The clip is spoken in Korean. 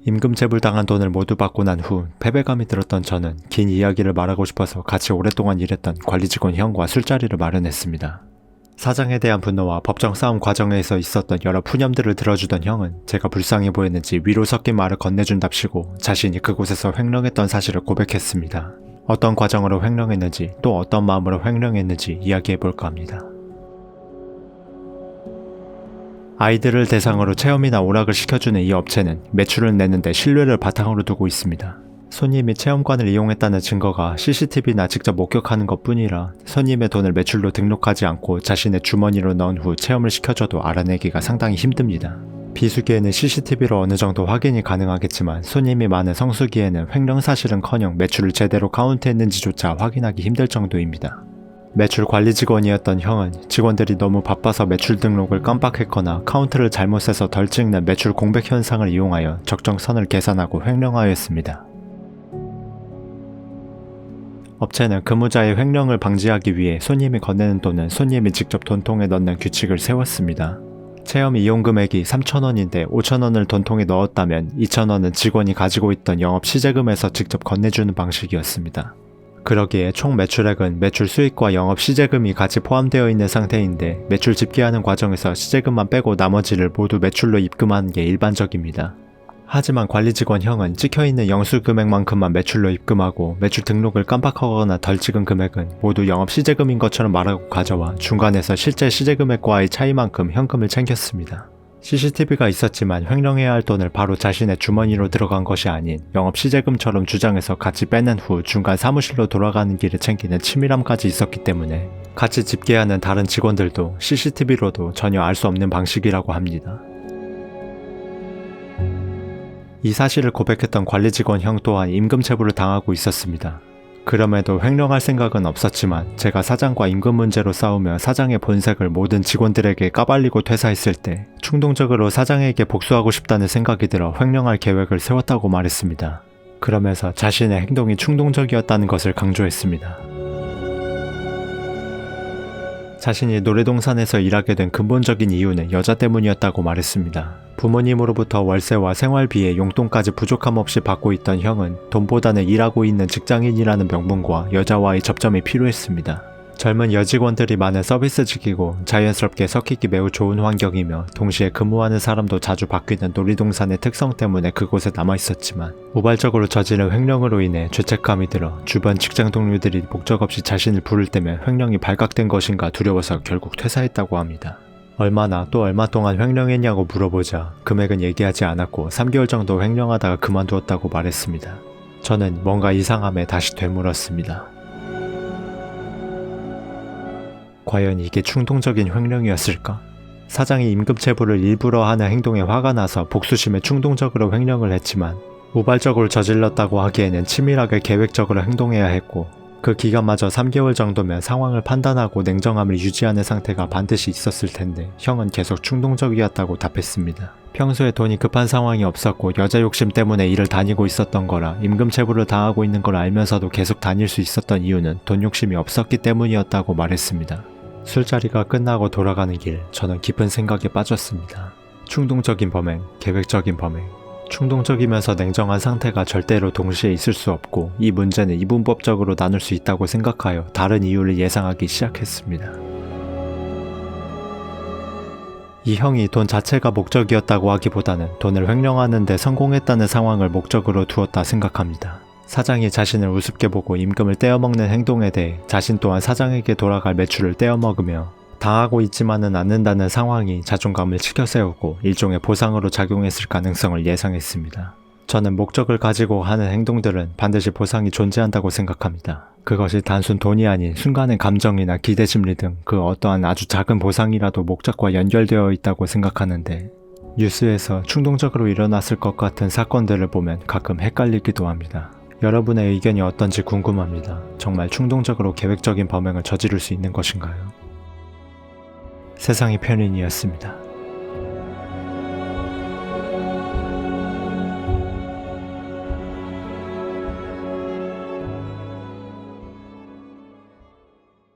임금 체불당한 돈을 모두 받고 난 후 패배감이 들었던 저는 긴 이야기를 말하고 싶어서 같이 오랫동안 일했던 관리 직원 형과 술자리를 마련했습니다. 사장에 대한 분노와 법정 싸움 과정에서 있었던 여러 푸념들을 들어주던 형은 제가 불쌍해 보였는지 위로 섞인 말을 건네준답시고 자신이 그곳에서 횡령했던 사실을 고백했습니다. 어떤 과정으로 횡령했는지 또 어떤 마음으로 횡령했는지 이야기해볼까 합니다. 아이들을 대상으로 체험이나 오락을 시켜주는 이 업체는 매출을 내는데 신뢰를 바탕으로 두고 있습니다. 손님이 체험관을 이용했다는 증거가 CCTV나 직접 목격하는 것 뿐이라 손님의 돈을 매출로 등록하지 않고 자신의 주머니로 넣은 후 체험을 시켜줘도 알아내기가 상당히 힘듭니다. 비수기에는 CCTV로 어느 정도 확인이 가능하겠지만 손님이 많은 성수기에는 횡령 사실은커녕 매출을 제대로 카운트했는지조차 확인하기 힘들 정도입니다. 매출 관리 직원이었던 형은 직원들이 너무 바빠서 매출 등록을 깜빡했거나 카운트를 잘못해서 덜 찍는 매출 공백 현상을 이용하여 적정선을 계산하고 횡령하였습니다. 업체는 근무자의 횡령을 방지하기 위해 손님이 건네는 돈은 손님이 직접 돈통에 넣는 규칙을 세웠습니다. 체험 이용 금액이 3,000원인데 5,000원을 돈통에 넣었다면 2,000원은 직원이 가지고 있던 영업 시제금에서 직접 건네주는 방식이었습니다. 그러기에 총 매출액은 매출 수익과 영업 시제금이 같이 포함되어 있는 상태인데 매출 집계하는 과정에서 시제금만 빼고 나머지를 모두 매출로 입금하는 게 일반적입니다. 하지만 관리 직원 형은 찍혀있는 영수 금액만큼만 매출로 입금하고 매출 등록을 깜빡하거나 덜 찍은 금액은 모두 영업 시제금인 것처럼 말하고 가져와 중간에서 실제 시제금액과의 차이만큼 현금을 챙겼습니다. CCTV가 있었지만 횡령해야 할 돈을 바로 자신의 주머니로 들어간 것이 아닌 영업 시제금처럼 주장해서 같이 빼낸 후 중간 사무실로 돌아가는 길에 챙기는 치밀함까지 있었기 때문에 같이 집계하는 다른 직원들도 CCTV로도 전혀 알 수 없는 방식이라고 합니다. 이 사실을 고백했던 관리 직원 형 또한 임금 체불을 당하고 있었습니다. 그럼에도 횡령할 생각은 없었지만 제가 사장과 임금 문제로 싸우며 사장의 본색을 모든 직원들에게 까발리고 퇴사했을 때 충동적으로 사장에게 복수하고 싶다는 생각이 들어 횡령할 계획을 세웠다고 말했습니다. 그러면서 자신의 행동이 충동적이었다는 것을 강조했습니다. 자신이 놀이동산에서 일하게 된 근본적인 이유는 여자 때문이었다고 말했습니다. 부모님으로부터 월세와 생활비에 용돈까지 부족함 없이 받고 있던 형은 돈보다는 일하고 있는 직장인이라는 명분과 여자와의 접점이 필요했습니다. 젊은 여직원들이 많은 서비스직이고 자연스럽게 섞이기 매우 좋은 환경이며 동시에 근무하는 사람도 자주 바뀌는 놀이동산의 특성 때문에 그곳에 남아있었지만 우발적으로 저지른 횡령으로 인해 죄책감이 들어 주변 직장 동료들이 목적 없이 자신을 부를 때면 횡령이 발각된 것인가 두려워서 결국 퇴사했다고 합니다. 얼마나 또 얼마 동안 횡령했냐고 물어보자 금액은 얘기하지 않았고 3개월 정도 횡령하다가 그만두었다고 말했습니다. 저는 뭔가 이상함에 다시 되물었습니다. 과연 이게 충동적인 횡령이었을까? 사장이 임금 체불을 일부러 하는 행동에 화가 나서 복수심에 충동적으로 횡령을 했지만 우발적으로 저질렀다고 하기에는 치밀하게 계획적으로 행동해야 했고 그 기간마저 3개월 정도면 상황을 판단하고 냉정함을 유지하는 상태가 반드시 있었을 텐데 형은 계속 충동적이었다고 답했습니다. 평소에 돈이 급한 상황이 없었고 여자 욕심 때문에 일을 다니고 있었던 거라 임금 체불을 당하고 있는 걸 알면서도 계속 다닐 수 있었던 이유는 돈 욕심이 없었기 때문이었다고 말했습니다. 술자리가 끝나고 돌아가는 길 저는 깊은 생각에 빠졌습니다. 충동적인 범행, 계획적인 범행 충동적이면서 냉정한 상태가 절대로 동시에 있을 수 없고 이 문제는 이분법적으로 나눌 수 있다고 생각하여 다른 이유를 예상하기 시작했습니다. 이 형이 돈 자체가 목적이었다고 하기보다는 돈을 횡령하는 데 성공했다는 상황을 목적으로 두었다 생각합니다. 사장이 자신을 우습게 보고 임금을 떼어먹는 행동에 대해 자신 또한 사장에게 돌아갈 매출을 떼어먹으며 당하고 있지만은 않는다는 상황이 자존감을 치켜세우고 일종의 보상으로 작용했을 가능성을 예상했습니다. 저는 목적을 가지고 하는 행동들은 반드시 보상이 존재한다고 생각합니다. 그것이 단순 돈이 아닌 순간의 감정이나 기대 심리 등 그 어떠한 아주 작은 보상이라도 목적과 연결되어 있다고 생각하는데 뉴스에서 충동적으로 일어났을 것 같은 사건들을 보면 가끔 헷갈리기도 합니다. 여러분의 의견이 어떤지 궁금합니다. 정말 충동적으로 계획적인 범행을 저지를 수 있는 것인가요? 세상의 편인이었습니다.